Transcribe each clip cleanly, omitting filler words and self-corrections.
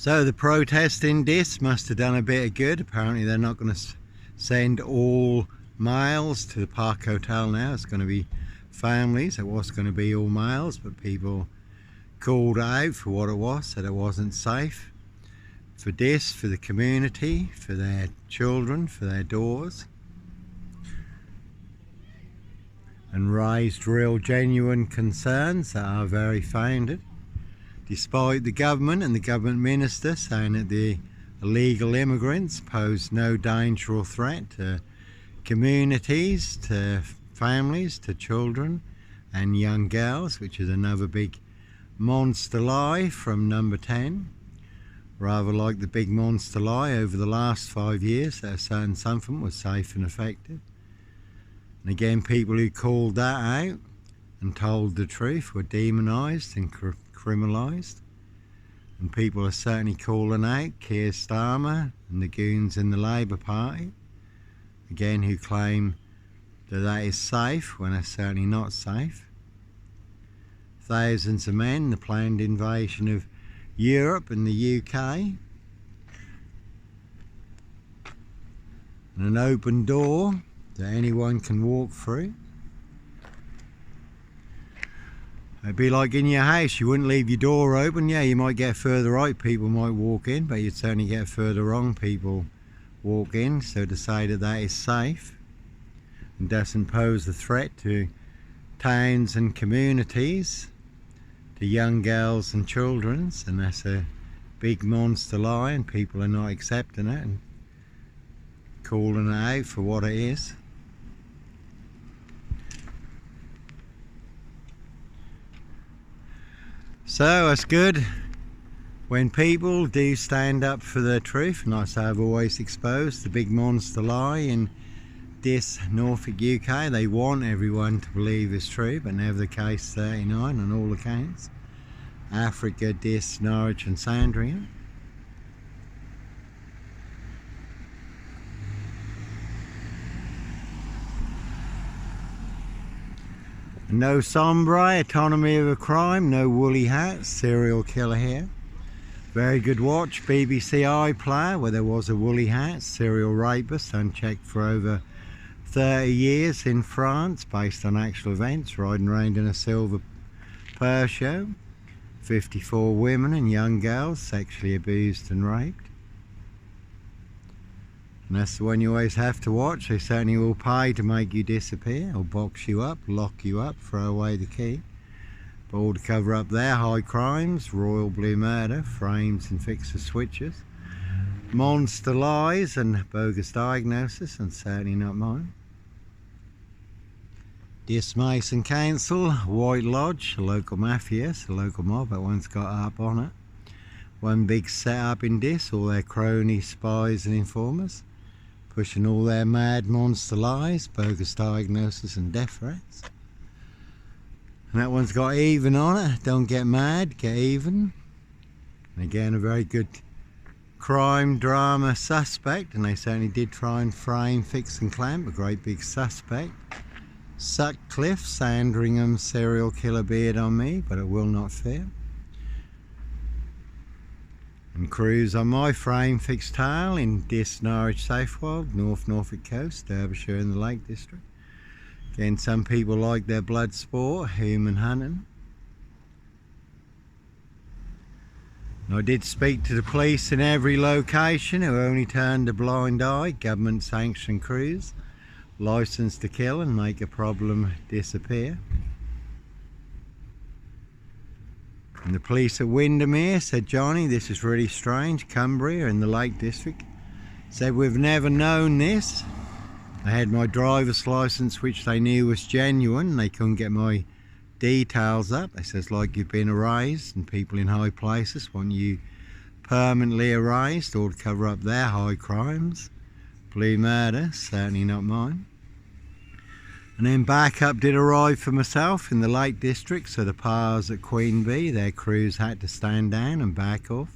So the protest in this must have done a bit of good. Apparently they're not going to send all males to the Park Hotel now. It's going to be families. It was going to be all males, but people called out for what it was, said it wasn't safe for this, for the community, for their children, for their daughters, and raised real genuine concerns that are very founded, despite the government and the government minister saying that the illegal immigrants pose no danger or threat to communities, to families, to children and young girls, which is another big monster lie from number 10. Rather like the big monster lie over the last 5 years that a certain something was safe and effective. And again, people who called that out and told the truth were demonised and criminalised. And people are certainly calling out Keir Starmer and the goons in the Labour Party, again, who claim that that is safe when it's certainly not safe. Thousands of men, the planned invasion of Europe and the UK, and an open door that anyone can walk through. It'd be like in your house, you wouldn't leave your door open. Yeah, you might get further right, people might walk in, but you'd certainly get further wrong, people walk in. So to say that that is safe and doesn't pose a threat to towns and communities, to young girls and children, and that's a big monster lie, and people are not accepting it and calling it out for what it is. So it's good when people do stand up for the truth, and like I say, I've always exposed the big monster lie in this Norfolk UK. They want everyone to believe it's true, but never the case 39 on all accounts. Africa, Dis, Norwich and Sandringham. No sombre, autonomy of a crime, no woolly hats, serial killer here. Very good watch, BBC iPlayer, where there was a woolly hat, serial rapist, unchecked for over 30 years in France, based on actual events, riding around in a silver Peugeot. 54 women and young girls sexually abused and raped. And that's the one you always have to watch. They certainly will pay to make you disappear, or box you up, lock you up, throw away the key. But all to cover up their high crimes, royal blue murder, frames and fixer switches, monster lies and bogus diagnosis, and certainly not mine. Dis Mason Council, White Lodge, a local mafia, a local mob that once got up on it. One big set-up in Dis, all their cronies, spies and informers, pushing all their mad monster lies, bogus diagnosis and death threats. And that one's got even on it, don't get mad, get even. And again, a very good crime drama suspect, and they certainly did try and frame, fix and clamp a great big suspect. Sutcliffe, Sandringham, serial killer beard on me, but it will not fear. And crews on my frame fixed tail in Dis, Norwich, Southwold, North Norfolk Coast, Derbyshire and the Lake District. Again, some people like their blood sport, human hunting. And I did speak to the police in every location, who only turned a blind eye, government sanctioned crews, licensed to kill and make a problem disappear. And the police at Windermere said, Johnny, this is really strange. Cumbria in the Lake District said, we've never known this. I had my driver's license, which they knew was genuine. They couldn't get my details up. They says, like, you've been erased, and people in high places want you permanently erased, or to cover up their high crimes. Blue murder, certainly not mine. And then backup did arrive for myself in the Lake District, so the PARs at Queen Bee, their crews had to stand down and back off.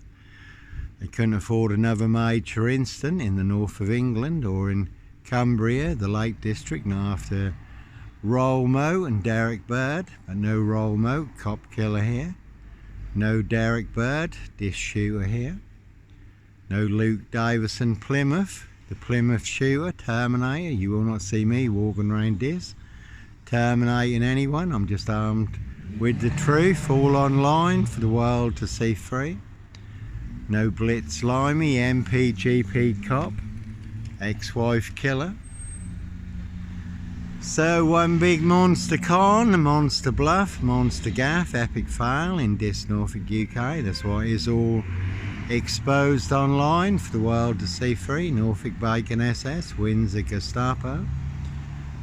They couldn't afford another major incident in the north of England or in Cumbria, the Lake District, not after Rolmo and Derek Bird, but no Rolmo, cop killer here. No Derek Bird, dish shooter here. No Luke Davison Plymouth, the Plymouth shooter, Terminator. You will not see me walking around this terminating anyone. I'm just armed with the truth, all online for the world to see free. No BLITZ LIMEY, MPGP cop, ex-wife killer. So one big monster con, monster bluff, monster gaff, epic fail in this Norfolk UK. That's why it is all exposed online for the world to see free. Norfolk Bacon SS wins the Gestapo.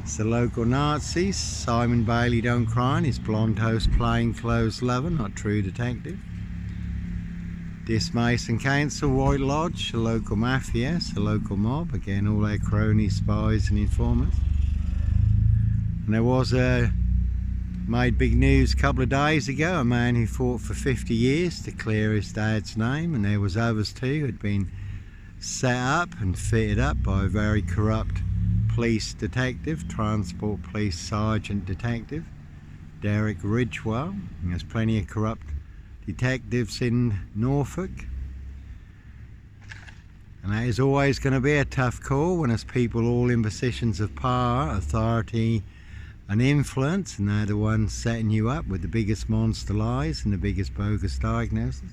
It's the local Nazis. Simon Bailey don't cry, and his blonde host plainclothes lover, not true detective. This Mason Council, White Lodge, the local mafia, the local mob, again all their cronies, spies and informers. And there was made big news a couple of days ago, a man who fought for 50 years to clear his dad's name, and there was others too who had been set up and fitted up by a very corrupt police detective, transport police sergeant detective, Derek Ridgewell. And there's plenty of corrupt detectives in Norfolk, and that is always going to be a tough call when there's people all in positions of power, authority and influence, and they're the ones setting you up with the biggest monster lies and the biggest bogus diagnosis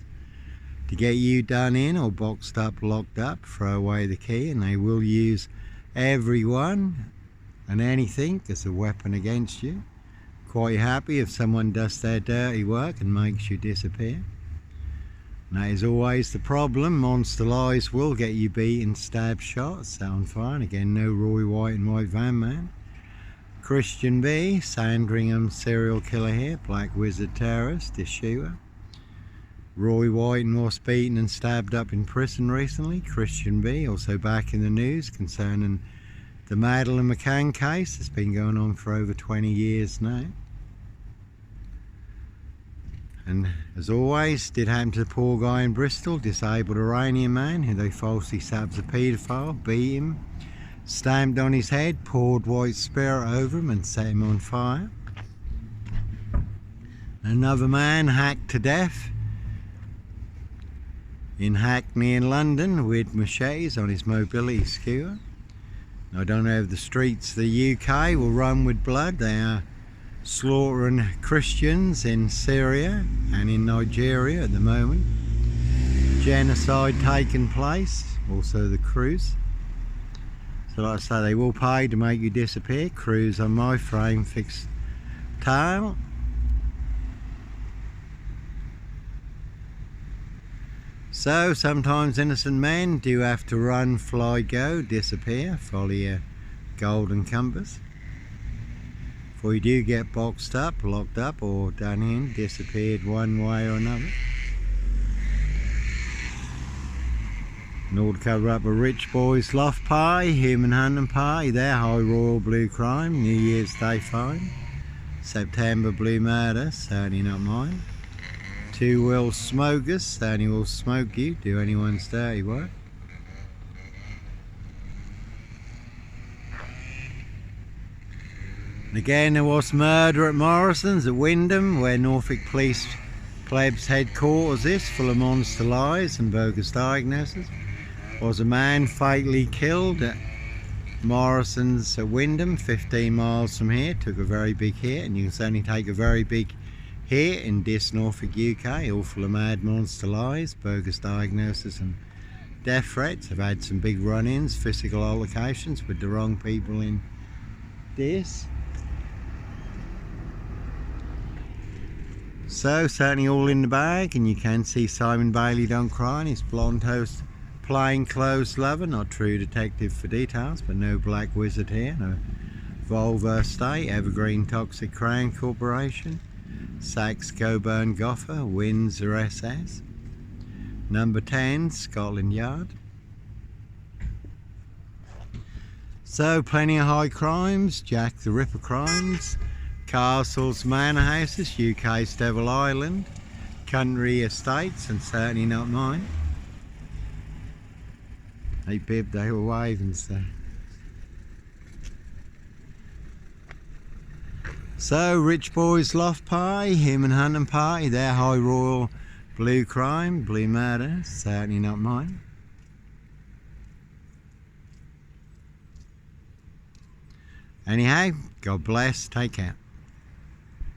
to get you done in or boxed up, locked up, throw away the key, and they will use everyone and anything as a weapon against you. Quite happy if someone does their dirty work and makes you disappear. And that is always the problem. Monster lies will get you beaten, stabbed, shot, set on fire. And again, no Roy White and White Van Man. Christian B, Sandringham serial killer here, Black Wizard terrorist, this shooter. Roy White was beaten and stabbed up in prison recently. Christian B, also back in the news concerning the Madeleine McCann case. It's been going on for over 20 years now. And as always, did happen to the poor guy in Bristol, disabled Iranian man who they falsely said was a paedophile, beat him, stamped on his head, poured white spirit over him and set him on fire. Another man hacked to death in Hackney in London with machetes on his mobility scooter. I don't know if the streets of the UK will run with blood. They are slaughtering Christians in Syria and in Nigeria at the moment. Genocide taking place, also the cruise. So like I say, they will pay to make you disappear. Cruise on my frame, fixed tail. So sometimes innocent men do have to run, fly, go, disappear, follow your golden compass. For you do get boxed up, locked up or done in, disappeared one way or another. In order to cover up a rich boy's loft party, human hunting party, their high royal blue crime, New Year's Day fine, September blue murder, certainly not mine. Two will smokers, certainly will smoke you, do anyone's dirty work. And again, there was murder at Morrison's at Wyndham, where Norfolk Police Plebs headquarters is, full of monster lies and bogus diagnoses. Was a man fatally killed at Morrison's at Wyndham, 15 miles from here. Took a very big hit, and you can certainly take a very big hit in this Norfolk UK, all full of mad monster lies, bogus diagnosis and death threats. I've had some big run-ins, physical altercations with the wrong people in this. So certainly all in the bag, and you can see Simon Bailey don't cry and his blonde host plainclothes lover, not true detective for details, but no Black Wizard here, no Volvo State, Evergreen Toxic Crown Corporation, Saxe Coburn Goffer, Windsor SS, number 10 Scotland Yard. So plenty of high crimes, Jack the Ripper crimes, castles, manor houses, UK's Devil Island, country estates, and certainly not mine. Hey Bib, they were waving so. So rich boys loft party, human hunting party, their high royal blue crime, blue murder, certainly not mine. Anyhow, God bless, take care.